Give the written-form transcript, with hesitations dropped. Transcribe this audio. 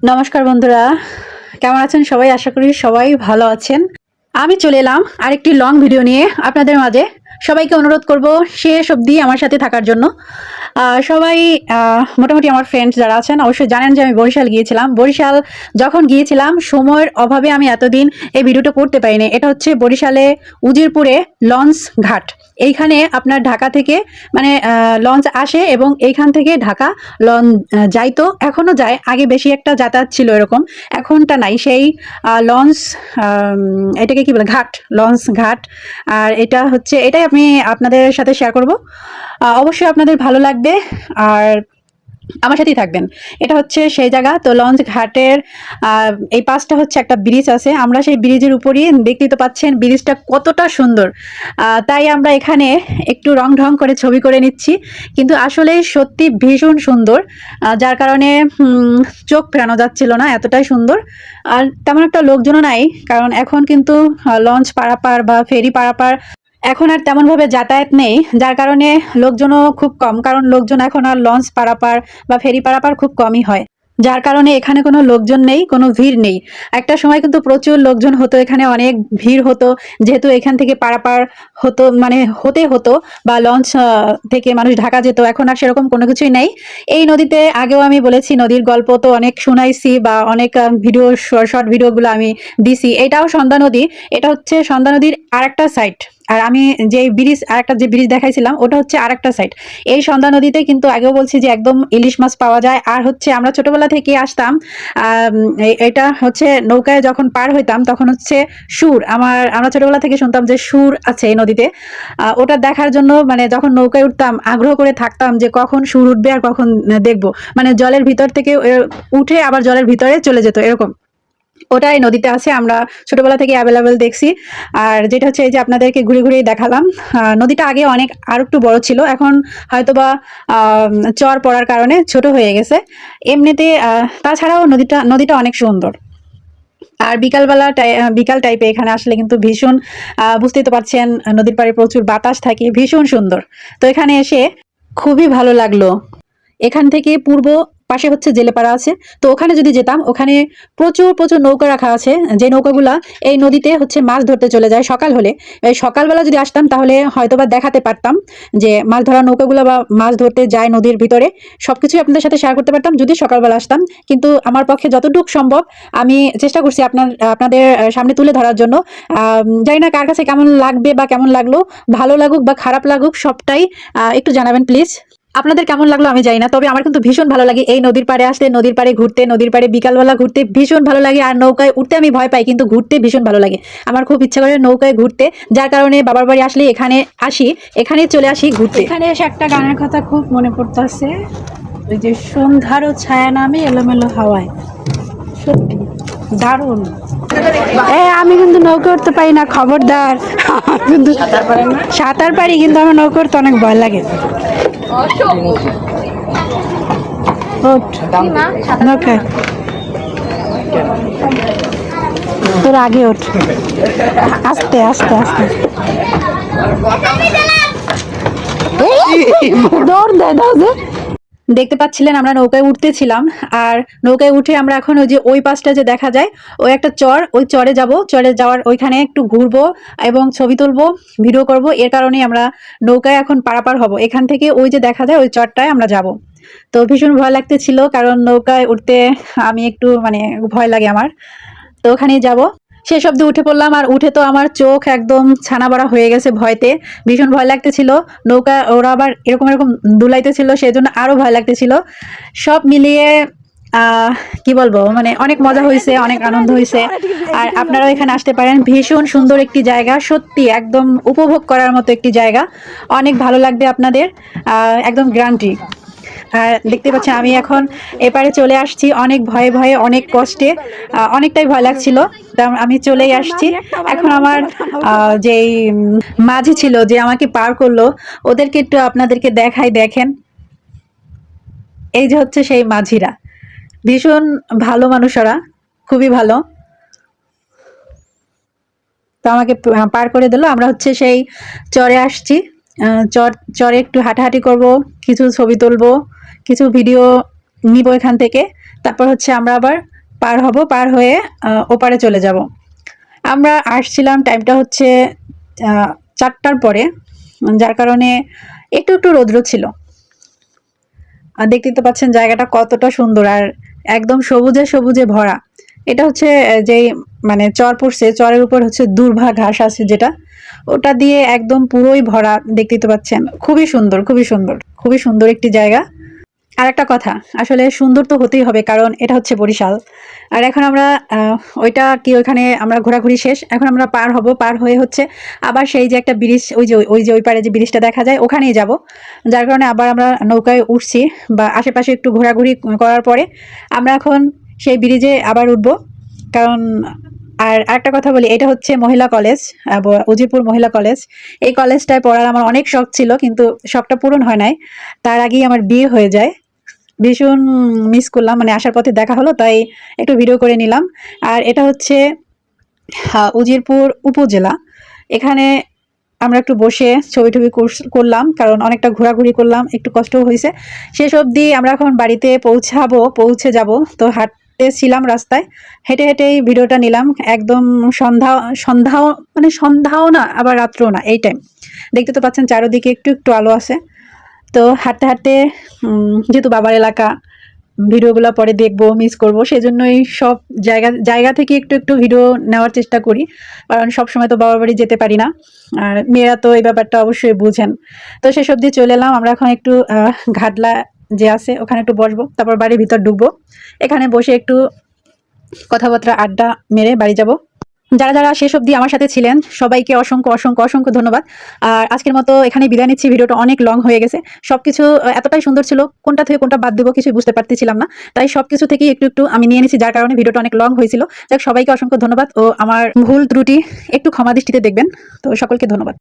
নমস্কার বন্ধুরা, কেমন আছেন সবাই? আশা করি সবাই ভালো আছেন। আমি চলে এলাম আরেকটি লং ভিডিও নিয়ে আপনাদের মাঝে। সবাইকে অনুরোধ করব শেষ অবধি আমার সাথে থাকার জন্য। সবাই মোটামুটি আমার ফ্রেন্ডস যারা আছেন অবশ্যই জানেন যে আমি বরিশাল গিয়েছিলাম। বরিশাল যখন গিয়েছিলাম সময়ের অভাবে আমি এতদিন এই ভিডিওটা করতে পারিনি। এটা হচ্ছে বরিশালে উজিরপুরে লঞ্চ ঘাট। এইখানে আপনার ঢাকা থেকে মানে লঞ্চ আসে এবং এইখান থেকে ঢাকা লঞ্চ যাইতো, এখনও যায়। আগে বেশি একটা যাতায়াত ছিল এরকম, এখনটা নাই। সেই লঞ্চ এটাকে কি বলে, ঘাট, লঞ্চ ঘাট। আর এটা হচ্ছে, এটাই আমি আপনাদের সাথে শেয়ার করব। অবশ্যই আপনাদের ভালো লাগবে আর আমার সাথেই থাকবেন। এটা হচ্ছে সেই জায়গা। তো লঞ্চ ঘাটের এই পাশটা হচ্ছে একটা ব্রিজ আছে, আমরা সেই ব্রিজের উপরই, দেখতেই তো পাচ্ছেন ব্রিজটা কতটা সুন্দর। তাই আমরা এখানে একটু রং ঢং করে ছবি করে নিচ্ছি, কিন্তু আসলে সত্যি ভীষণ সুন্দর। যার কারণে চোখ ফেরানো যাচ্ছিল না, এতটাই সুন্দর। আর তেমন একটা লোকজনও নাই, কারণ এখন কিন্তু লঞ্চ পারাপার বা ফেরি পারাপার এখন আর তেমনভাবে যাতায়াত নেই, যার কারণে লোকজনও খুব কম। কারণ লোকজন এখন আর লঞ্চ পারাপার বা ফেরি পারাপার খুব কমই হয়, যার কারণে এখানে কোনো লোকজন নেই, কোনো ভিড় নেই। একটা সময় কিন্তু প্রচুর লোকজন হতো, এখানে অনেক ভিড় হতো, যেহেতু এখান থেকে পারাপার হতো, মানে হতে হতো, বা লঞ্চ থেকে মানুষ ঢাকা যেত। এখন আর সেরকম কোনো কিছুই নেই। এই নদীতে আগেও আমি বলেছি, নদীর গল্প তো অনেক শোনাইছি, বা অনেক ভিডিও, শর্ট ভিডিওগুলো আমি দিছি। এটাও সন্ধ্যা নদী, এটা হচ্ছে সন্ধ্যা নদীর আরেকটা সাইড। আর আমি যে ব্রিজ, আরেকটা যে ব্রিজ দেখাইছিলাম ওটা হচ্ছে আরেকটা সাইড। এই সন্ধ্যা নদীতে কিন্তু আগেও বলছি যে একদম ইলিশ মাছ পাওয়া যায়। আর হচ্ছে আমরা ছোটবেলা থেকে আসতাম, এটা হচ্ছে নৌকায় যখন পার হইতাম তখন হচ্ছে সুর, আমরা ছোটবেলা থেকে শুনতাম যে সুর আছে এই নদীতে। ওটা দেখার জন্য মানে যখন নৌকায় উঠতাম আগ্রহ করে থাকতাম যে কখন সুর উঠবে আর কখন দেখবো। মানে জলের ভিতর থেকে উঠে আবার জলের ভিতরে চলে যেত এরকম। ওটাই নদীতে আছে, আমরা ছোটবেলা থেকে অ্যাভেলেবেল দেখছি। আর যেটা হচ্ছে এই যে আপনাদেরকে ঘুরে ঘুরেই দেখালাম, নদীটা আগে অনেক আর একটু বড় ছিল, এখন হয়তোবা চর পড়ার কারণে ছোট হয়ে গেছে। এমনিতে তাছাড়াও নদীটা অনেক সুন্দর। আর বিকালবেলা বিকাল টাইপে এখানে আসলে কিন্তু ভীষণ, বুঝতেই তো পারছেন, নদীর পাড়ে প্রচুর বাতাস থাকে, ভীষণ সুন্দর। তো এখানে এসে খুবই ভালো লাগলো। এখান থেকে পূর্ব পাশে হচ্ছে জেলেপাড়া আছে। তো ওখানে যদি যেতাম, ওখানে প্রচুর প্রচুর নৌকা রাখা আছে, যে নৌকাগুলা এই নদীতে হচ্ছে মাছ ধরতে চলে যায় সকাল হলে। এই সকালবেলা যদি আসতাম তাহলে হয়তোবা দেখাতে পারতাম যে মাছ ধরা নৌকাগুলো বা মাছ ধরতে যায় নদীর ভিতরে, সবকিছুই আপনাদের সাথে শেয়ার করতে পারতাম যদি সকালবেলা আসতাম। কিন্তু আমার পক্ষে যতটুকু সম্ভব আমি চেষ্টা করছি আপনাদের সামনে তুলে ধরার জন্য। জানি না কার কাছে কেমন লাগবে বা কেমন লাগলো, ভালো লাগুক বা খারাপ লাগুক সবটাই একটু জানাবেন প্লিজ। আপনাদের কেমন লাগলো আমি জানি না, তবে আমার কিন্তু ভীষণ ভালো লাগে এই নদীর পাড়ে আসতে, নদীর পাড়ে ঘুরতে, নদীর পাড়ে বিকালবেলা ঘুরতে ভীষণ ভালো লাগে। আর নৌকায় উঠতে আমি ভয় পাই, কিন্তু ঘুরতে ভীষণ ভালো লাগে। আমার খুব ইচ্ছা করে নৌকায় ঘুরতে, যার কারণে বাবার বাড়ি আসলে এখানে আসি, এখানে চলে আসি ঘুরতে। এখানে এসে একটা গানের কথা খুব মনে পড়তেছে, ওই যে সন্ধ্যারও ছায়া নামে এলোমেলো হাওয়ায়। সত্যি দারুণ। আমি কিন্তু নৌকা উঠতে পারি না, খবরদার। আমার কিন্তু সাঁতার পারি, কিন্তু আমার নৌকা উঠতে অনেক ভয় লাগে। তোর আগে ওঠ, আস্তে আস্তে আস্তে। দৌড় দে, দাও যে। দেখতে পাচ্ছিলেন আমরা নৌকায় উঠতেছিলাম, আর নৌকায় উঠে আমরা এখন ওই যে ওই পাশটা যে দেখা যায় ওই একটা চর, ওই চরে যাব। চরে যাওয়ার ওইখানে একটু ঘুরবো এবং ছবি তুলবো, ভিডিও করব। এর কারণে আমরা নৌকায় এখন পারাপার হব। এখান থেকে ওই যে দেখা যায় ওই চরটায় আমরা যাব। তো ভীষণ ভয় লাগতেছিল, কারণ নৌকায় উঠতে আমি একটু মানে ভয় লাগে আমার। তো ওখানেই যাব। সে শব্দে উঠে পড়লাম, আর উঠে তো আমার চোখ একদম ছানা বড়া হয়ে গেছে ভয়তে। ভীষণ ভয় লাগতেছিল। নৌকা ওরা আবার এরকম এরকম দুলাইতেছিল, সেই জন্য আরো ভয় লাগতেছিল। সব মিলিয়ে কি বলবো, মানে অনেক মজা হয়েছে, অনেক আনন্দ হয়েছে। আর আপনারাও এখানে আসতে পারেন, ভীষণ সুন্দর একটি জায়গা, সত্যি একদম উপভোগ করার মতো একটি জায়গা। অনেক ভালো লাগবে আপনাদের, একদম গ্যারান্টি। আর দেখতে পাচ্ছেন আমি এখন এপারে চলে আসছি, অনেক ভয়ে ভয়ে, অনেক কষ্টে, অনেকটাই ভয় লাগছিল। আমি চলেই আসছি। এখন আমার যেই মাঝি ছিল যে আমাকে পার করলো, ওদেরকে একটু আপনাদেরকে দেখাই, দেখেন। এই যে হচ্ছে সেই মাঝিরা, ভীষণ ভালো মানুষ, ওরা খুবই ভালো। তো আমাকে পার করে দিল। আমরা হচ্ছে সেই চরে আসছি, চরে একটু হাঁটাহাঁটি করব, কিছু ছবি তুলবো, কিছু ভিডিও নিব এখান থেকে। তারপর হচ্ছে আমরা আবার পার হব, পার হয়ে ওপারে চলে যাব। আমরা আসছিলাম টাইমটা হচ্ছে 4টার পরে, যার কারণে একটু একটু রৌদ্র ছিল। আর দেখতেই তো পাচ্ছেন জায়গাটা কতটা সুন্দর, আর একদম সবুজে সবুজে ভরা। এটা হচ্ছে যেই মানে চর পড়ছে, চরের উপর হচ্ছে দূর্বা ঘাস আছে যেটা, ওটা দিয়ে একদম পুরোই ভরা। দেখতেই তো পাচ্ছেন, খুবই সুন্দর, খুবই সুন্দর, খুবই সুন্দর একটি জায়গা। আর একটা কথা, আসলে সুন্দর তো হতেই হবে, কারণ এটা হচ্ছে বরিশাল। আর এখন আমরা ওইটা কি, ওইখানে আমরা ঘোরাঘুরি শেষ, এখন আমরা পার হব, পার হয়ে হচ্ছে আবার সেই যে একটা ব্রিজ, ওই যে ওই পারে যে ব্রিজটা দেখা যায় ওখানেই যাব। যার কারণে আবার আমরা নৌকায় উঠছি, বা আশেপাশে একটু ঘোরাঘুরি করার পরে আমরা এখন সেই ব্রিজে আবার উঠবো। কারণ আর আরেকটা কথা বলি, এটা হচ্ছে মহিলা কলেজ, উজিরপুর মহিলা কলেজ। এই কলেজটায় পড়ার আমার অনেক শখ ছিল, কিন্তু শখটা পূরণ হয় নাই। তার আগেই আমার বিয়ে হয়ে যায়। ভীষণ মিস করলাম, মানে আসার পথে দেখা হলো তাই একটু ভিডিও করে নিলাম। আর এটা হচ্ছে উজিরপুর উপজেলা। এখানে আমরা একটু বসে ছবি টবি করলাম, কারণ অনেকটা ঘোরাঘুরি করলাম, একটু কষ্টও হয়েছে। শেষ অবধি আমরা এখন বাড়িতে পৌঁছে যাব। তো হাঁটতে ছিলাম রাস্তায়, হেঁটে হেঁটেই ভিডিওটা নিলাম। একদম সন্ধ্যাও, মানে সন্ধ্যাও না আবার রাত্রও না, এই টাইম। দেখতে তো পাচ্ছেন চারোদিকে একটু একটু আলো আছে। তো হাঁটতে হাঁটতে যেহেতু বাবার এলাকা, ভিডিওগুলো পরে দেখবো, মিস করবো, সেজন্যই সব জায়গা থেকে একটু একটু ভিডিও নেওয়ার চেষ্টা করি, কারণ সব সময় তো বাবার বাড়ি যেতে পারি না। আর মেয়েরা তো এই ব্যাপারটা অবশ্যই বুঝেন। তো সেসব দিয়ে চলে এলাম। আমরা এখন একটু ঘাটলা যে আছে ওখানে একটু বসবো, তারপর বাড়ির ভিতর ঢুকবো। এখানে বসে একটু কথাবার্তা আড্ডা মেরে বাড়ি যাব। যারা যারা শেষ অবধি আমার সাথে ছিলেন সবাইকে অসংখ্য অসংখ্য অসংখ্য ধন্যবাদ। আর আজকের মতো এখানেই বিদায় নিচ্ছি, ভিডিওটা অনেক লং হয়ে গেছে। সবকিছু এতটাই সুন্দর ছিল, কোনটা থেকে কোনটা বাদ দেবো কিছুই বুঝতে পারতেছিলাম না, তাই সবকিছু থেকেই একটু একটু আমি নিয়ে নিয়েছি, যার কারণে ভিডিওটা অনেক লং হয়েছিল। যাক, সবাইকে অসংখ্য ধন্যবাদ, ও আমার ভুল ত্রুটি একটু ক্ষমা দৃষ্টিতে দেখবেন। তো সকলকে ধন্যবাদ।